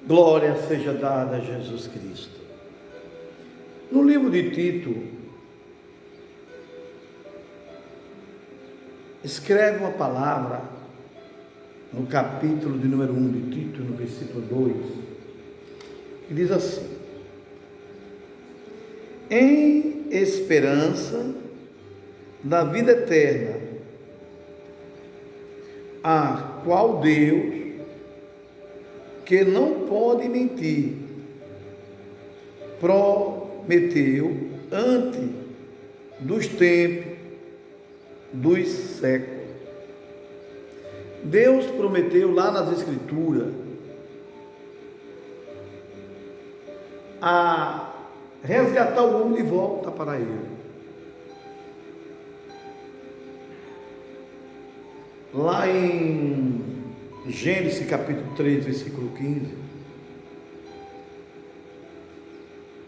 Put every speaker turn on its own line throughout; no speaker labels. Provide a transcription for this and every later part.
Glória seja dada a Jesus Cristo. No livro de Tito, escreve uma palavra, no capítulo de número 1 de Tito, no versículo 2, que diz assim: em esperança da vida eterna, a qual Deus, que não pode mentir, prometeu antes dos tempos dos séculos. Deus prometeu lá nas Escrituras a resgatar o homem de volta para Ele. Lá em Gênesis capítulo 3, versículo 15,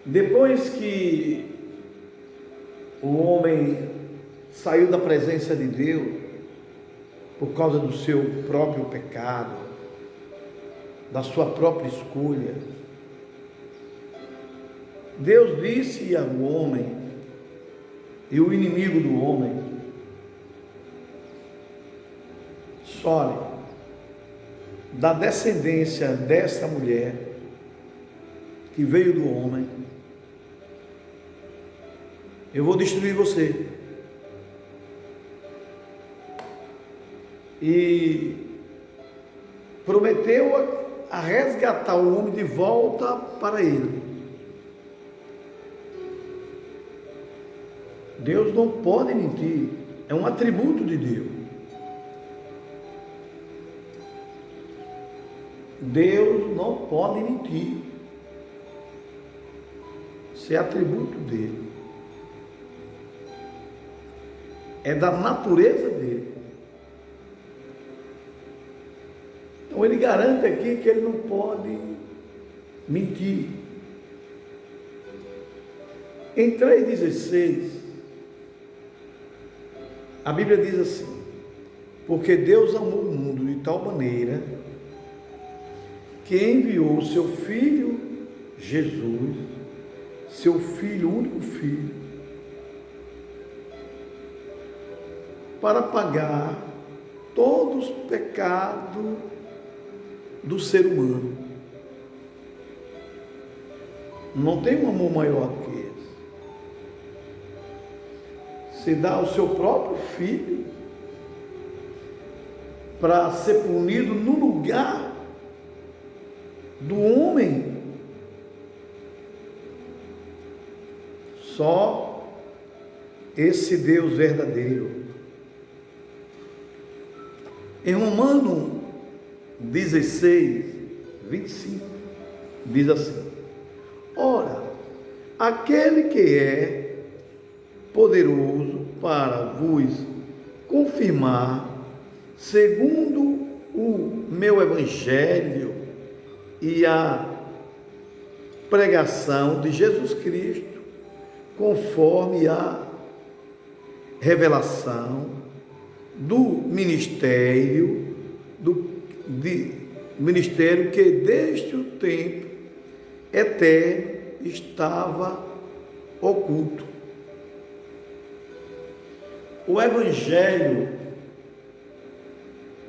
depois que o homem saiu da presença de Deus por causa do seu próprio pecado, da sua própria escolha, Deus disse ao homem e o inimigo do homem: olhe, da descendência dessa mulher que veio do homem, eu vou destruir você. E prometeu a resgatar o homem de volta para ele. Deus não pode mentir, é um atributo de Deus. Deus não pode mentir, isso é atributo dele, é da natureza dele. Então ele garante aqui que ele não pode mentir. Em 3,16, a Bíblia diz assim: porque Deus amou o mundo de tal maneira que enviou o seu Filho Jesus, seu Filho, único Filho, para pagar todos os pecados do ser humano. Não tem um amor maior do que esse. Se dá o seu próprio Filho para ser punido no lugar do homem. Só esse Deus verdadeiro. Em Romanos 16, 25, diz assim: ora, aquele que é poderoso para vos confirmar, segundo o meu evangelho e a pregação de Jesus Cristo, conforme a revelação do ministério, ministério que desde o tempo eterno estava oculto. O evangelho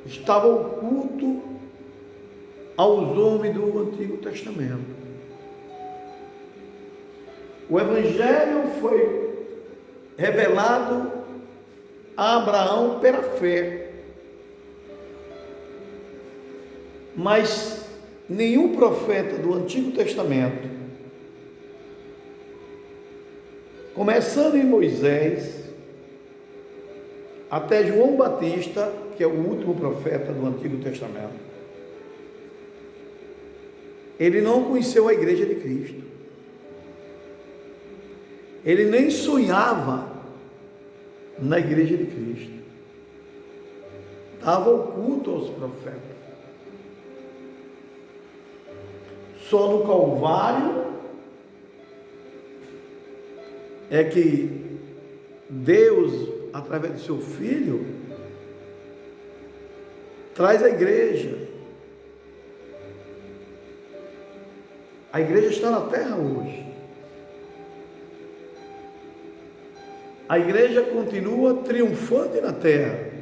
estava oculto aos homens do Antigo Testamento. O evangelho foi revelado a Abraão pela fé, mas nenhum profeta do Antigo Testamento, começando em Moisés até João Batista, que é o último profeta do Antigo Testamento, ele não conheceu a igreja de Cristo. Ele nem sonhava na igreja de Cristo. Estava oculto aos profetas. Só no Calvário é que Deus, através do seu Filho, traz a igreja. A igreja está na terra hoje. A igreja continua triunfante na terra.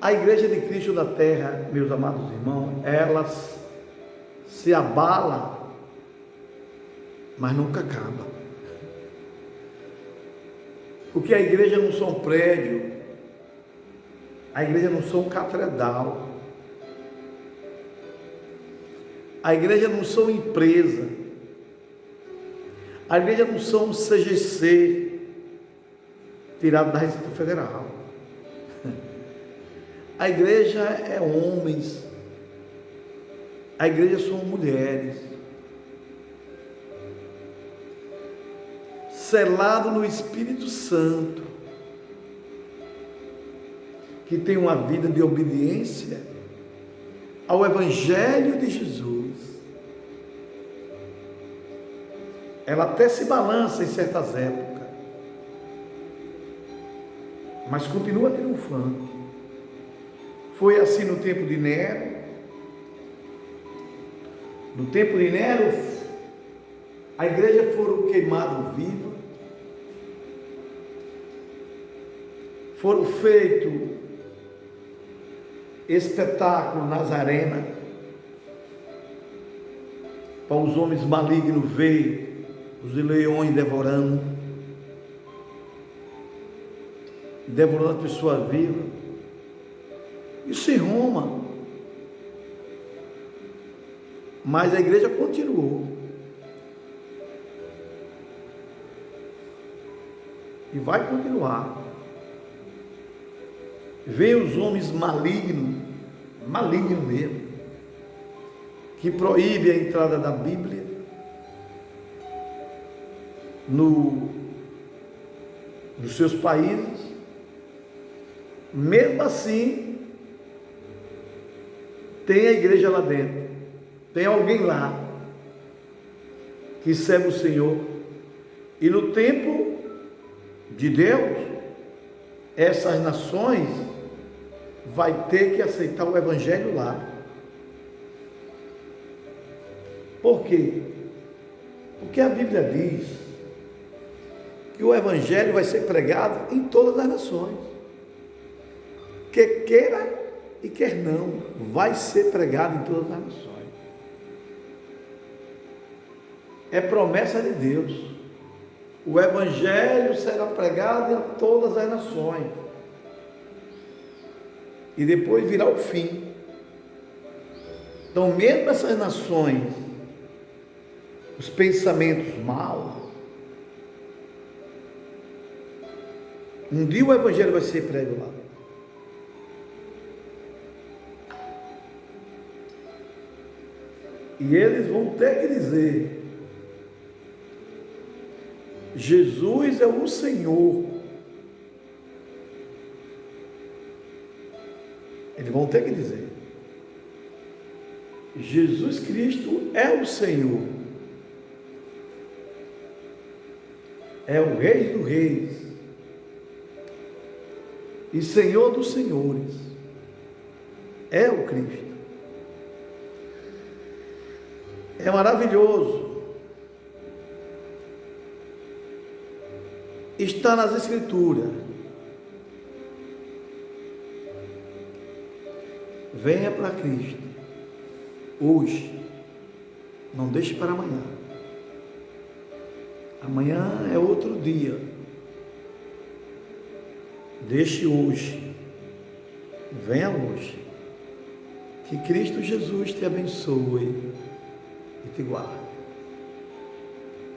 A igreja de Cristo na terra, meus amados irmãos, ela se abala, mas nunca acaba. Porque a igreja não são um prédio, a igreja não são um catedral, a igreja não são empresa, a igreja não são um CGC tirado da Receita Federal. A igreja é homens, a igreja são mulheres, selado no Espírito Santo, que tem uma vida de obediência ao Evangelho de Jesus. Ela até se balança em certas épocas, mas continua triunfante. Foi assim no tempo de Nero. No tempo de Nero, a igreja foram queimadas viva, foram feitos espetáculos nas arenas, para os homens malignos ver os leões devorando a pessoa viva. Isso em Roma, mas a igreja continuou, e vai continuar. Vem os homens malignos mesmo, que proíbe a entrada da Bíblia nos seus países. Mesmo assim, tem a igreja lá dentro, tem alguém lá que serve o Senhor, e no tempo de Deus, essas nações vai ter que aceitar o Evangelho lá. Por quê? Porque a Bíblia diz que o Evangelho vai ser pregado em todas as nações, quer queira e quer não, vai ser pregado em todas as nações. É promessa de Deus. O Evangelho será pregado em todas as nações, e depois virá o fim. Então, mesmo essas nações, os pensamentos maus, um dia o Evangelho vai ser pregado lá. E eles vão ter que dizer: Jesus é o Senhor. Eles vão ter que dizer: Jesus Cristo é o Senhor, é o Rei dos Reis e Senhor dos Senhores, é o Cristo. É maravilhoso. Está nas Escrituras. Venha para Cristo hoje. Não deixe para amanhã. Amanhã é outro dia. Deixe hoje. Venha hoje. Que Cristo Jesus te abençoe e te guarde.